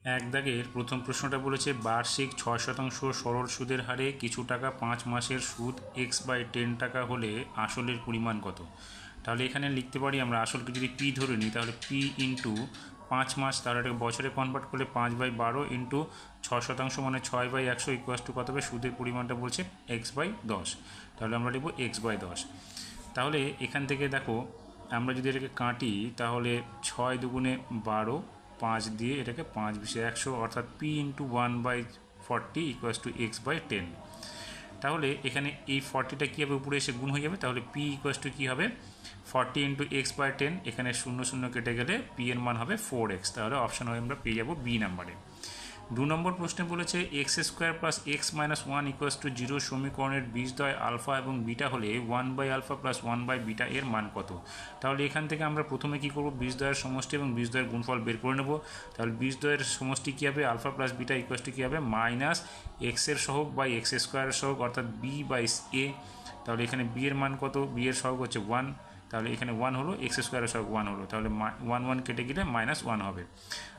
এক দাগের প্রথম প্রশ্নটা বলেছে বার্ষিক 6% সরল সুদের হারে কিছু টাকা 5 মাসের সুদ x/10 টাকা হলে আসলের পরিমাণ কত। তাহলে এখানে লিখতে পারি আমরা আসলকে যদি পি ধরে নিই তাহলে পি ইন্টু 5 মাস, তাহলে এটাকে বছরে কনভার্ট করলে 5/12 ইন্টু 6% মানে 6/100 ইকুয়াস টু কত হবে, সুদের পরিমাণটা বলছে x/10, তাহলে আমরা লিখব x/10। তাহলে এখান থেকে দেখো আমরা যদি এটাকে কাটি তাহলে 6 দুগুণে 12, 5 দিয়ে এটাকে 5×100 অর্থাৎ p into 1/40 equals to x/10। তাহলে এখানে এই 40টা কী হবে, উপরে এসে গুণ হয়ে যাবে, তাহলে p ইকুয়াস টু কী হবে 40 ইন্টু x/10, এখানে 0 কেটে গেলে p এর মান হবে 4x, তাহলে অপশান হয়ে আমরা পেয়ে যাবো বি নাম্বারে। 2 নম্বর প্রশ্নে বলেছে x² plus x-1 equals to 0 সমীকরণের বীজদ্বয় আলফা এবং বিটা হলে 1/α প্লাস 1/β এর মান কত। তাহলে এখান থেকে আমরা প্রথমে কী করব, বীজদ্বয়ের সমষ্টি এবং বীজদ্বয়ের গুণফল বের করে নেব। তাহলে বীজদ্বয়ের সমষ্টি কী হবে, alpha plus beta equals to কী হবে মাইনাস এক্সের সহগ বাই x² সহগ অর্থাৎ b/a। তাহলে এখানে b এর মান কত, b এর সহগ হচ্ছে 1, তাহলে এখানে 1 হলো, x² সহগ 1 হলো, তাহলে 1 কেটে গেলে -1 হবে।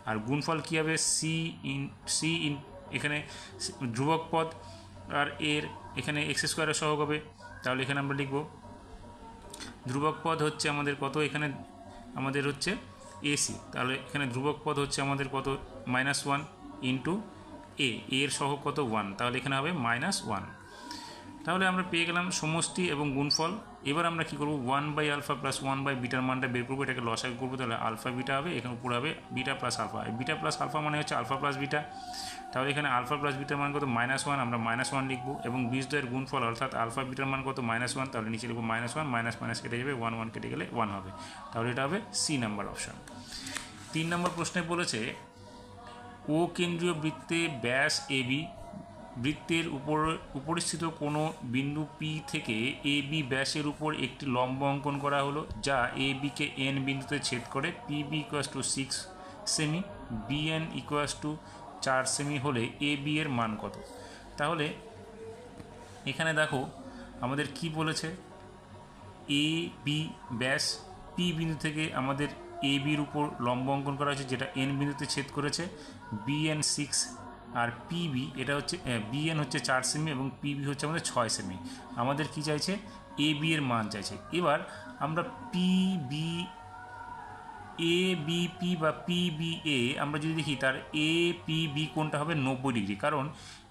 আর গুণফল কী হবে, সি ইন এখানে ধ্রুবক পদ আর এর এখানে x² সহগ হবে, তাহলে এখানে আমরা লিখব ধ্রুবক পদ হচ্ছে আমাদের কত, এখানে আমাদের হচ্ছে এসি, তাহলে এখানে ধ্রুবক পদ হচ্ছে আমাদের কত -1 ইন্টু এর সহগ কত 1, তাহলে এখানে হবে -1। তাহলে আমরা পেয়ে গেলাম সমষ্টি এবং গুণফল। এবার আমরা কী করবো, 1/α প্লাস 1/βর মানটা বের করবো, এটাকে লসাগু করবো, তাহলে আলফা বিটা হবে, এখানে উপর হবে beta plus alpha, beta plus alpha মানে হচ্ছে আলফা প্লাস বিটা, তাহলে এখানে আলফা প্লাস বিটার মান কত -1, আমরা -1 লিখবো, এবং বীজদ্বয়ের গুণফল অর্থাৎ আলফা বিটার মান কত -1, তাহলে নিচে লিখবো -1, মাইনাস কেটে যাবে 1 কেটে গেলে 1 হবে, তাহলে এটা হবে সি নাম্বার অপশান। 3 নম্বর প্রশ্নে বলেছে ও কেন্দ্রীয় বৃত্তে ব্যাস এবি, বৃত্তের উপরিস্থিত কোনো বিন্দু পি থেকে এ বি ব্যাসের উপর একটি লম্ব অঙ্কন করা হলো যা এ বিকে এন বিন্দুতে ছেদ করে, পি বি ইকুয়াস টু 6 সেমি, বি এন ইকুয়াস টু 4 সেমি হলে এ বি এর মান কত। তাহলে এখানে দেখো আমাদের কি বলেছে, এ বি ব্যাস পি বিন্দু থেকে আমাদের এ বির উপর লম্ব অঙ্কন করা হয়েছে যেটা এন বিন্দুতে ছেদ করেছে, বি এন 6 আর পিবি এটা হচ্ছে বিএন হচ্ছে 4 সেমি এবং পিবি হচ্ছে আমাদের 6 সেমি। আমাদের কি চাইছে, এ বি এর মান চাইছে। এবার আমরা পিবি এ বিপি বা পিবিএ আমরা যদি দেখি তার এ পিবি কোণটা হবে 90 ডিগ্রি, কারণ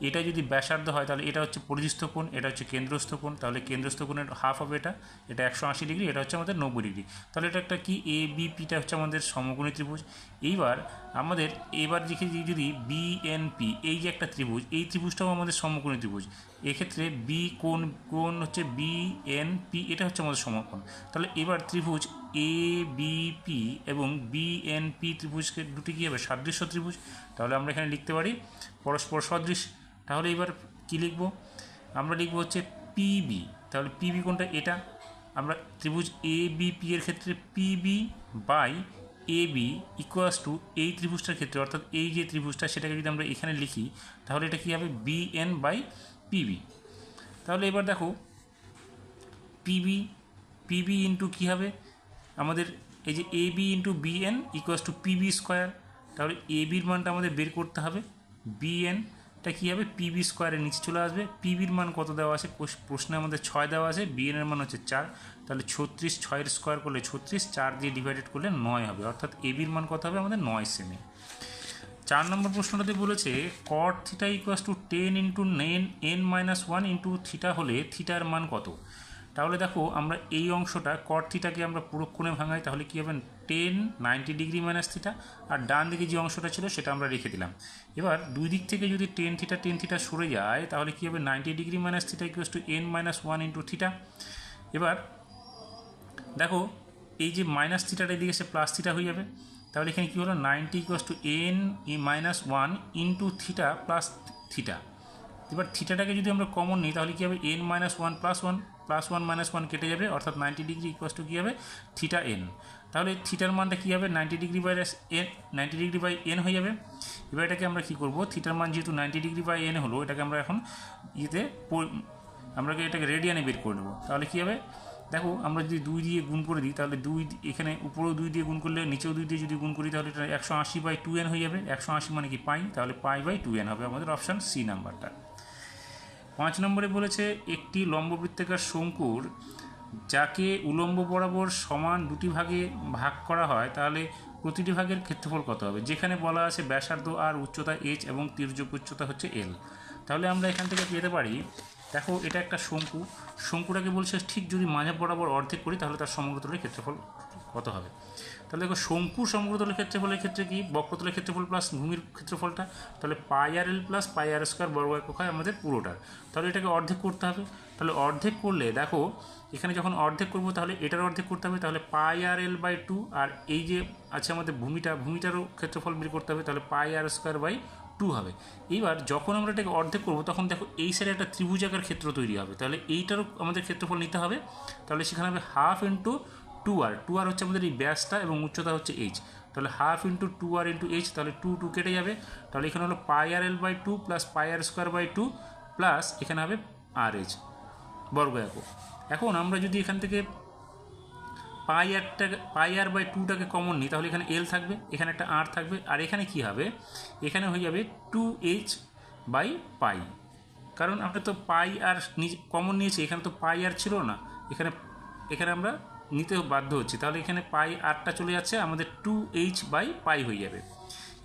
এটা যদি ব্যাসার্ধ হয় তাহলে এটা হচ্ছে পরিধিস্থ কোণ, এটা হচ্ছে কেন্দ্রস্থ কোণ, তাহলে কেন্দ্রস্থ কোণের হাফ হবে এটা 180 ডিগ্রি, এটা হচ্ছে আমাদের 90 ডিগ্রি, তাহলে এটা একটা কি এ বিপিটা হচ্ছে আমাদের সমকোণী ত্রিভুজ। এইবার আমাদের দেখি যদি বিএনপি এই যে একটা ত্রিভুজ, এই ত্রিভুজটাও আমাদের সমকোণী ত্রিভুজ, এক্ষেত্রে বি কোণ হচ্ছে বিএনপি, এটা হচ্ছে আমাদের সমকোণ। তাহলে এবার ত্রিভুজ এ বিপি এবং বিএনপি ত্রিভুজকে দুটি কী হবে, সাদৃশ্য ত্রিভুজ, তাহলে আমরা এখানে লিখতে পারি পরস্পর সদৃশ। তাহলে এবার কি লিখব, আমরা লিখব হচ্ছে পিবি, তাহলে পিবি কোনটা, এটা আমরা ত্রিভুজ এ বিপি এর ক্ষেত্রে PB by A B equals to এই ত্রিভুজটার ক্ষেত্রে অর্থাৎ এই যে ত্রিভুজটা সেটাকে যদি আমরা এখানে লিখি তাহলে এটা কী হবে বিএন বাই পিবি। তাহলে এবার দেখো পিবি ইন্টু কী হবে আমাদের, এই যে A B into BN equals to PB square, তাহলে এ বির মানটা আমাদের বের করতে হবে, বিএনটা কী হবে পিবি স্কোয়ারের নিচে চলে আসবে, পিবির মান কত দেওয়া আছে প্রশ্নে আমাদের 6 দেওয়া আছে, বিএনের মান হচ্ছে 4, তাহলে 36, 6 স্কোয়ার করলে 36, 4 দিয়ে ডিভাইডেড করলে 9 হবে, অর্থাৎ এ বির মান কত হবে আমাদের 9 সেমি। 4 নম্বর প্রশ্নটাতে বলেছে কট theta equals to 10 into n-1 into theta হলে থিটার মান কত। তাহলে দেখো আমরা এই অংশটা কট থিটাকে আমরা পুরো কোণে ভাঙাই, তাহলে কী হবে 10 90 ডিগ্রি মাইনাস থিটা, আর ডান দিকে যে অংশটা ছিল সেটা আমরা রেখে দিলাম। এবার দুই দিক থেকে যদি টেন থিটা সরে যায় তাহলে কী হবে 90 degree minus theta equals to n-1 into theta. এবার দেখো এই যে মাইনাস থিটাটা এদিকে সে প্লাস থিটা হয়ে যাবে, তাহলে এখানে কী হলো 90 equals to n-1 into theta plus theta. এবার থিটাটাকে যদি আমরা কমন নিই তাহলে কী হবে n-1 প্লাস 1 মাইনাস 1 কেটে যাবে, অর্থাৎ 90 ডিগ্রি ইকুয়াস টু কী হবে থিটা এন। তাহলে থিটার মানটা কী হবে 90 ডিগ্রি বাই এন হয়ে যাবে। এবার এটাকে আমরা কী করবো, থিটার মান যেহেতু 90 ডিগ্রি বাই এন হলো, এটাকে আমরা এখন এটাকে রেডিয়ানে বের করে নেবো, তাহলে কী হবে দেখো আমরা যদি 2 দিয়ে গুণ করে দিই তাহলে এখানে উপরেও 2 দিয়ে গুণ করলে নিচেও 2 দিয়ে যদি গুণ করি তাহলে এটা 180/2n হয়ে যাবে। 180 মানে কি পাই, তাহলে পাই/2n হবে আমাদের অপশান সি নাম্বারটা। 5 নম্বরে বলেছে একটি লম্ববৃত্তাকার শঙ্কুর যাকে উলম্ব বরাবর সমান দুটি ভাগে ভাগ করা হয় তাহলে প্রতিটি ভাগের ক্ষেত্রফল কত হবে। যেখানে বলা আছে ব্যাসার্ধ আর, উচ্চতা h এবং তির্যক উচ্চতা হচ্ছে l, তাহলে আমরা এখান থেকে পেতে পারি, দেখো এটা একটা শঙ্কুটাকে বলছে ঠিক যদি মাঝে বরাবর অর্ধেক করি তাহলে তার সমগ্রতলের ক্ষেত্রফল কত হবে। তাহলে দেখো শঙ্কু সমগ্রতলের ক্ষেত্রফলের ক্ষেত্রে কি বক্রতলের ক্ষেত্রফল প্লাস ভূমির ক্ষেত্রফলটা, তাহলে πr/l প্লাস πr² বর্গ একক হয় আমাদের পুরোটার। তাহলে এটাকে অর্ধেক করতে হবে, তাহলে অর্ধেক করলে দেখো এখানে যখন অর্ধেক করবো তাহলে এটার অর্ধেক করতে হবে, তাহলে πr/l/2, আর এই যে আছে আমাদের ভূমিটারও ক্ষেত্রফল বের করতে হবে, তাহলে πr² 2 হবে। এইবার যখন আমরা এটাকে অর্ধেক করবো তখন দেখো এই সাইডে একটা ত্রিভুজাকার ক্ষেত্র তৈরি হবে, তাহলে এইটারও আমাদের ক্ষেত্রফল নিতে হবে, তাহলে সেখানে হবে 1/2 × 2r হচ্ছে আমাদের এই ব্যাসটা এবং উচ্চতা হচ্ছে h, তাহলে 1/2 × 2r × h, তাহলে 2 কেটে যাবে, তাহলে এখানে হলো πr/l/2 প্লাস πr² প্লাস এখানে হবে rh বর্গ একক। এখন আমরা যদি এখান থেকে πr/2টাকে কমন নিই তাহলে এখানে l থাকবে, এখানে একটা r থাকবে, আর এখানে কি হবে, এখানে হয়ে যাবে 2h/π, কারণ আমরা তো πr কমন নিয়েছি, এখানে তো πr ছিল না, এখানে আমরা নিতে বাধ্য হচ্ছি, তাহলে এখানে πrটা চলে যাচ্ছে, আমাদের 2h/π হয়ে যাবে।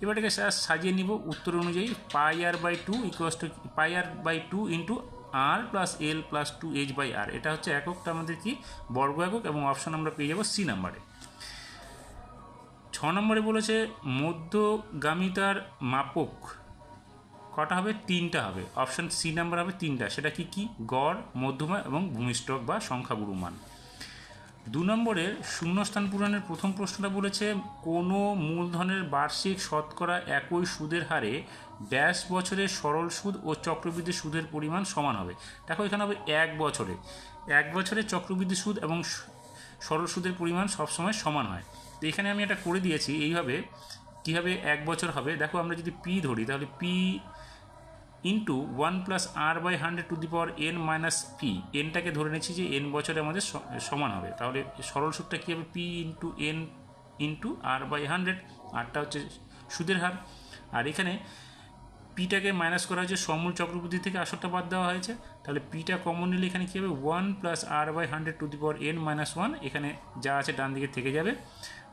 এবার এটাকে সাজিয়ে নিব উত্তর অনুযায়ী, πr/2 into r plus l plus 2h/r, এটা হচ্ছে এককটা আমাদের কি বর্গ একক, এবং অপশন আমরা পেয়ে যাব সি নাম্বারে। 6 নম্বরে বলেছে মধ্যগামিতার মাপক কটা হবে, 3টা হবে, অপশন সি নাম্বার হবে 3টা, সেটা কি গড়, মধ্যমা এবং ভূমিষ্ঠক বা সংখ্যাগুরু মান। 2 নম্বরের শূন্যস্থান পূরণের প্রথম প্রশ্নটা বলেছে কোনো মূলধনের বার্ষিক শতকরা একই সুদের হারে ড্যাশ বছরের সরল সুদ ও চক্রবৃদ্ধি সুদের পরিমাণ সমান হবে। দেখো এখানে হবে এক বছরে চক্রবৃদ্ধি সুদ এবং সরল সুদের পরিমাণ সবসময় সমান হয়। তো এখানে আমি এটা করে দিয়েছি এইভাবে, কীভাবে 1 বছর হবে, দেখো আমরা যদি পি ধরি তাহলে P into 1 plus r/100n - p, এনটাকে ধরে নিচ্ছি যে n বছরে আমাদের সমান হবে, তাহলে সরল সুদটা কী হবে, p into n into r/100, আরটা হচ্ছে সুদের হার, আর এখানে পিটাকে মাইনাস করা হয়েছে সমূল চক্রবৃদ্ধি থেকে আসরটা বাদ দেওয়া হয়েছে, তাহলে পিটা কমন নিলে এখানে কী হবে 1 প্লাস r/100n - 1, এখানে যা আছে ডান দিকে থেকে যাবে,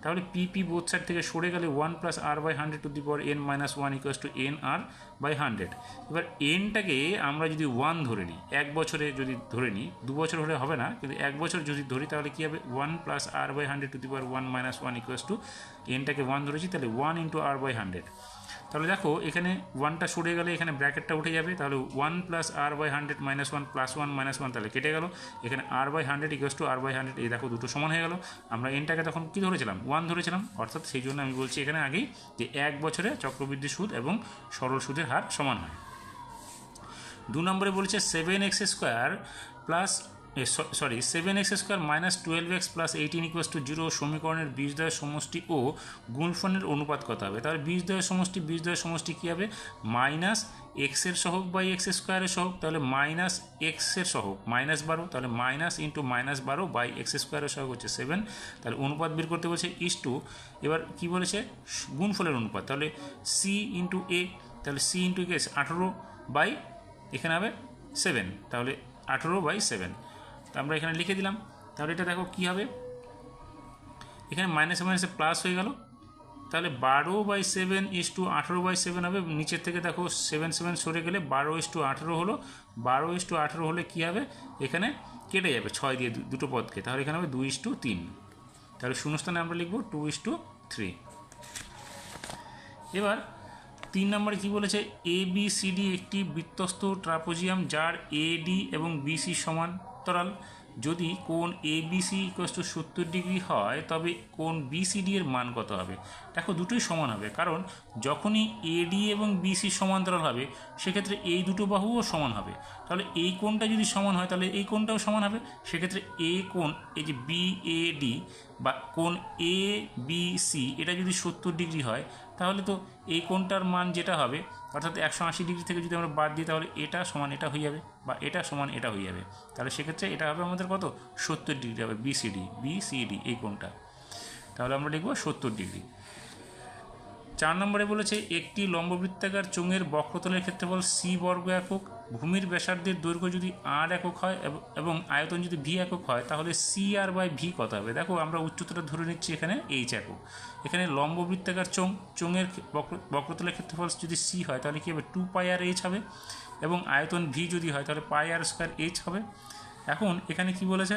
তাহলে পি বোথ সাইড থেকে সরে গেলে 1 প্লাস r/100n - 1 = n/100। এবার এনটাকে আমরা যদি 1 ধরে নিই, 1 বছরে যদি ধরে নিই, 2 বছর হলে হবে না, কিন্তু 1 বছর যদি ধরি তাহলে কী হবে 1 প্লাস r/100n - 1 = এনটাকে 1 ধরেছি, তাহলে 1 × r/100, তাহলে দেখো এখানে 1টা সরে গেলে এখানে ব্র্যাকেটটা উঠে যাবে, তাহলে 1 প্লাস r/100 - 1 প্লাস 1 - 1 তাহলে কেটে গেল, এখানে r/100 = r/100, এই দেখো দুটো সমান হয়ে গেল। আমরা এনটাকে তখন কী ধরেছিলাম 1 ধরেছিলাম, অর্থাৎ সেই জন্য আমি বলছি এখানে আগেই যে 1 বছরে চক্রবৃদ্ধি সুদ এবং সরল সুদের হার সমান হয়। 2 নম্বরে বলেছে 7x² - 12x + 18 = 0 সমীকরণের বীজদ্বয়ের সমষ্টি ও গুণফলের অনুপাত কত হবে। তাহলে বীজদ্বয়ের সমষ্টি কী হবে, মাইনাস এক্সের সহগ বাই x² সহগ, তাহলে মাইনাস এক্সের সহগ -12, তাহলে মাইনাস ইন্টু -12 বাই x² সহগ হচ্ছে 7, তাহলে অনুপাত বের করতে বলছে ইস্টু, এবার কি বলেছে গুণফলের অনুপাত, তাহলে সি ইন্টু এ, তাহলে সি ইন্টু কে 18 বাই এখানে হবে 7, তাহলে 18/7, আমরা এখানে লিখে দিলাম। তাহলে এটা দেখো কী হবে, এখানে মাইনাসে মাইনাসে প্লাস হয়ে গেল, তাহলে 12/7 = 18/7 হবে, নিচের থেকে দেখো 7 সরে গেলে 12:18 হলো, 12:18 হলে কী হবে, এখানে কেটে যাবে 6 দিয়ে দুটো পদকে, তাহলে এখানে হবে 2:3, তাহলে শূন্যস্থানে আমরা লিখব 2:3। এবার 3 নম্বরে কী বলেছে, ABCD একটি বৃত্তস্থ ট্রাপোজিয়াম যার AD এবং BC সমান্তরাল, যদি কোণ ABC = 70 ডিগ্রি হয় তবে কোণ BCD এর মান কত হবে। দেখো দুটোই সমান হবে, কারণ যখনই AD এবং BC সমান্তরাল হবে সেক্ষেত্রে এই দুটো বাহুও সমান হবে, তাহলে এই কোণটা যদি সমান হয় তাহলে এই কোণটাও সমান হবে, সেক্ষেত্রে এই কোণ এই যে BAD বা কোণ ABC এটা যদি 70 ডিগ্রি হয় তাহলে তো এই কোণটার মান যেটা হবে অর্থাৎ 180 ডিগ্রি থেকে যদি আমরা বাদ দিই তাহলে এটা সমান এটা হয়ে যাবে বা এটা সমান এটা হয়ে যাবে। তাহলে সেক্ষেত্রে এটা হবে আমাদের কত 70 ডিগ্রি হবে বিসিডি এই কোণটা। তাহলে আমরা লিখব 70 ডিগ্রি। 4 নম্বরে বলেছে একটি লম্ববৃত্তাকার চোঙের বক্রতলের ক্ষেত্রফল সি বর্গ একক, ভূমির ব্যাসার্ধের দৈর্ঘ্য যদি আর একক হয় এবং আয়তন যদি ভি একক হয় তাহলে সি আর বাই ভি কত হবে। দেখো আমরা উচ্চতাটা ধরে নিচ্ছি এখানে এইচ একক। এখানে লম্ববৃত্তাকার চোঙের বক্রতলের ক্ষেত্রফল যদি সি হয় তাহলে কী হবে 2 পাই আর এইচ হবে, এবং আয়তন ভি যদি হয় তাহলে পাই আর স্কোয়ার এইচ হবে। এখন এখানে কি বলেছে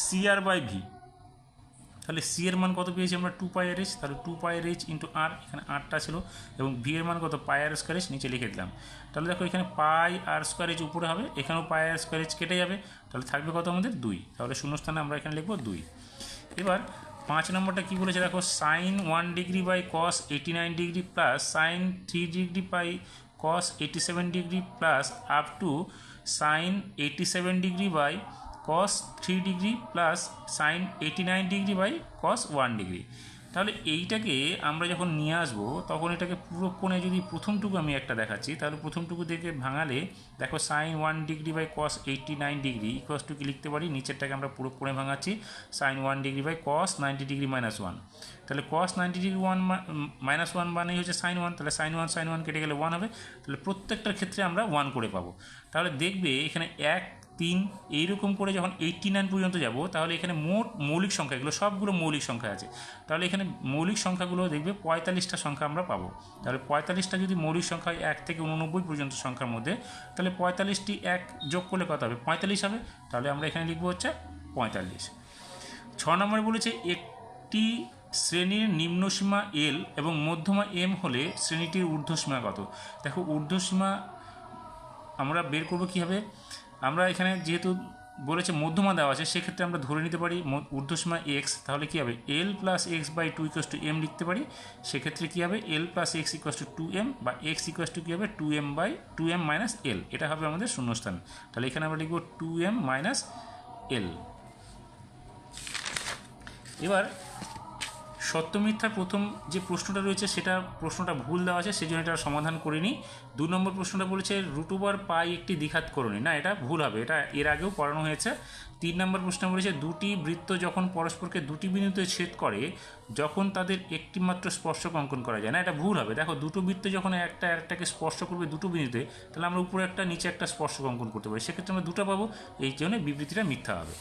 সি আর বাই ভি, তাহলে সি এর মান কত পেয়েছি আমরা 2 পাই আর এইচ, তাহলে 2 পাই আর এইচ ইন্টু আর, এখানে আরটা ছিল, এবং ভি এর মান কত পাই আর স্কোয়ার এইচ নিচে লিখে দিলাম। তাহলে দেখো এখানে পাই আর স্কোয়ার এইচ উপরে হবে, এখানেও পাই আর স্কোয়ার এইচ কেটে যাবে, তাহলে থাকবে কত আমাদের 2। তাহলে শূন্যস্থানে আমরা এখানে লিখবো 2। এবার 5 নম্বরটা কী বলেছে দেখো, sine 1 degree by cos 89 degree plus sine 3 degree by cos 87 degree plus up to sine 87 degree by cos 3 degree plus sine 89 degree by cos 1 degree. তাহলে এইটাকে আমরা যখন নিয়ে আসবো তখন এটাকে পুরো কোণে যদি প্রথমটুকু আমি একটা দেখাচ্ছি, তাহলে প্রথমটুকু দেখে ভাঙালে দেখো sine 1 degree by cos 89 degree equals to কি লিখতে পারি, নিচেরটাকে আমরা পুরো কোণে ভাঙাচ্ছি sine 1 degree by cos 90 degree minus 1। তাহলে cos 90 ডিগ্রি মাইনাস 1 মানেই হচ্ছে সাইন 1, তাহলে সাইন 1 কেটে গেলে 1 হবে। তাহলে প্রত্যেকটার ক্ষেত্রে আমরা 1 করে পাবো। তাহলে দেখবে এখানে 1 3 এইরকম করে যখন 89 পর্যন্ত যাব তাহলে এখানে মোট মৌলিক সংখ্যাগুলো সবগুলো মৌলিক সংখ্যা আছে, তাহলে এখানে মৌলিক সংখ্যাগুলো দেখবে 45টা সংখ্যা আমরা পাবো। তাহলে 45টা যদি মৌলিক সংখ্যা 1 থেকে 89 পর্যন্ত সংখ্যার মধ্যে, তাহলে 45টি 1 যোগ করলে কত হবে 45 হবে। তাহলে আমরা এখানে লিখবো হচ্ছে 45। 6 নম্বরে বলেছে একটি শ্রেণীর নিম্নসীমা এল এবং মধ্যমা এম হলে শ্রেণীটির ঊর্ধ্বসীমা কত। দেখো ঊর্ধ্বসীমা আমরা বের করবো কীভাবে, আমরা এখানে যেহেতু বলেছে মধ্যমা দেওয়া আছে সেক্ষেত্রে আমরা ধরে নিতে পারি ঊর্ধ্বসীমা এক্স, তাহলে কী হবে L plus x by 2 equals to M লিখতে পারি। সেক্ষেত্রে কী হবে L plus x equals to 2m বা এক্স ইকুয়াস টু কী হবে 2m মাইনাস এল, এটা হবে আমাদের শূন্যস্থান। তাহলে এখানে আমরা লিখব 2m মাইনাস এল। এবার সত্য মিথ্যার প্রথম যে প্রশ্নটা রয়েছে সেটা প্রশ্নটা ভুল দেওয়া আছে, সেই জন্য এটা সমাধান করিনি। 2 নম্বর প্রশ্নটা বলেছে √পাই একটি দ্বিঘাত করণী, না এটা ভুল হবে, এটা এর আগেও পড়ানো হয়েছে। 3 নম্বর প্রশ্ন বলেছে দুটি বৃত্ত যখন পরস্পরকে দুটি বিন্দুতে ছেদ করে যখন তাদের একটি মাত্র স্পর্শক অঙ্কন করা যায়, না এটা ভুল হবে। দেখো দুটো বৃত্ত যখন একটাকে স্পর্শ করবে দুটো বিন্দুতে, তাহলে আমরা উপরে একটা নিচে একটা স্পর্শক অঙ্কন করতে পারি, সেক্ষেত্রে আমরা দুটো পাবো, এই জন্য বিবৃতিটা মিথ্যা হবে।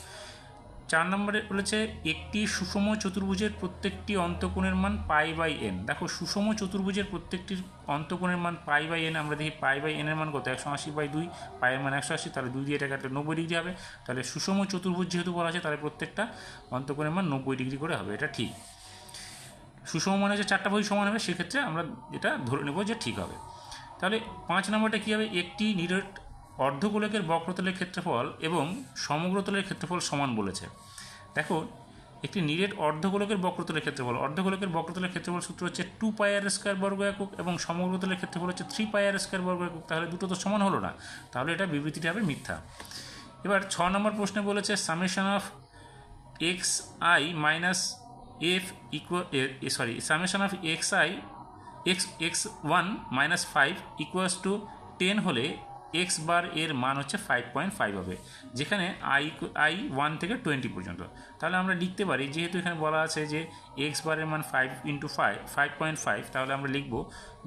4 নম্বরে বলেছে একটি সুষম চতুর্ভুজের প্রত্যেকটি অন্তকোণের মান π/n। দেখো সুষম চতুর্ভুজের প্রত্যেকটির অন্তকোণের মান π/n, আমরা দেখি π/n এর মান কত 180/2, পায়ের মান 180, তাহলে 2 দিয়ে এটা কাটলে 90 ডিগ্রি হবে। তাহলে সুষম চতুর্ভুজ যেহেতু বলা আছে তাহলে প্রত্যেকটা অন্তকোণের মান 90 ডিগ্রি করে হবে, এটা ঠিক। সুষম মানে হচ্ছে 4টা ভুজ সমান হবে, সেক্ষেত্রে আমরা এটা ধরে নেব যে ঠিক হবে। তাহলে 5 নম্বরটা কী হবে, একটি নিরেট অর্ধগোলকের বক্রতলের ক্ষেত্রফল এবং সমগ্রতলের ক্ষেত্রফল সমান বলেছে। দেখো একটি নিরেট অর্ধগোলকের বক্রতলের ক্ষেত্রফল সূত্র হচ্ছে 2 পাই আর স্কোয়ার বর্গ একক এবং সমগ্রতলের ক্ষেত্রফল হচ্ছে 3 পাই আর স্কোয়ার বর্গ একক, তাহলে দুটো তো সমান হলো না, তাহলে এটা বিবৃতিটা হবে মিথ্যা। এবার 6 নম্বর প্রশ্নে বলেছে summation of xi minus F summation of x1 minus 5 equals to 10 হলে এক্স বার এর মান হচ্ছে 5.5 হবে, যেখানে i 1 থেকে 20 পর্যন্ত। তাহলে আমরা লিখতে পারি যেহেতু এখানে বলা আছে যে এক্স বারের মান 5 × 5.5, তাহলে আমরা লিখব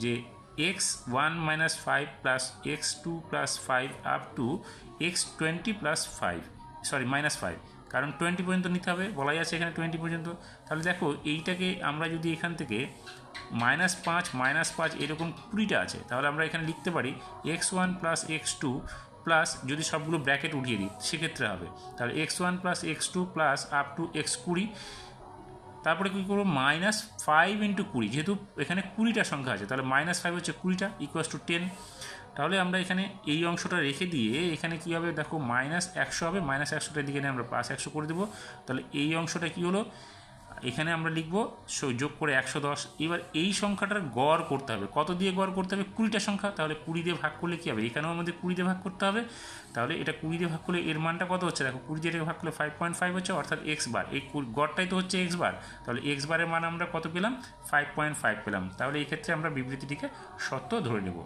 যে x1 minus 5 plus x2 plus 5 up to x20 plus 5 minus 5, কারণ 20 পর্যন্ত নিতে হবে, বলাই আছে এখানে 20 পর্যন্ত। তাহলে দেখো এইটাকে আমরা যদি এখান থেকে -5 এরকম 20টা আছে, তাহলে আমরা এখানে লিখতে পারি x1 প্লাস x2 প্লাস যদি সবগুলো ব্র্যাকেট উঠিয়ে দিই সেক্ষেত্রে হবে, তাহলে x1 plus x2 plus up two x20, তারপরে কী করবো -5 × 20, যেহেতু এখানে 20টা সংখ্যা আছে তাহলে -5 হচ্ছে 20টা ইকুয়ালস টু 10। তাহলে আমরা এখানে এই অংশটা রেখে দিয়ে এখানে কী হবে দেখো -100 হবে, -100টার দিকে আমরা +100 করে দেবো, তাহলে এই অংশটা কী হলো এখানে আমরা লিখব যোগ করে 110। এবার এই সংখ্যাটার গড় করতে হবে, কত দিয়ে গড় করতে হবে? 20টা সংখ্যা, তাহলে 20 দিয়ে ভাগ করলে কী হবে? এখানেও আমাদের 20 দিয়ে ভাগ করতে হবে। তাহলে এটা 20 দিয়ে ভাগ করলে এর মানটা কত হচ্ছে? দেখো 20 দিয়ে ভাগ করলে 5.5 হচ্ছে, অর্থাৎ এক্স বার। এই গড়টাই তো হচ্ছে এক্স বার, তাহলে এক্স বারের মান আমরা কত পেলাম? 5.5 পেলাম। তাহলে এই ক্ষেত্রে আমরা বিবৃতিটিকে সত্য ধরে নেব।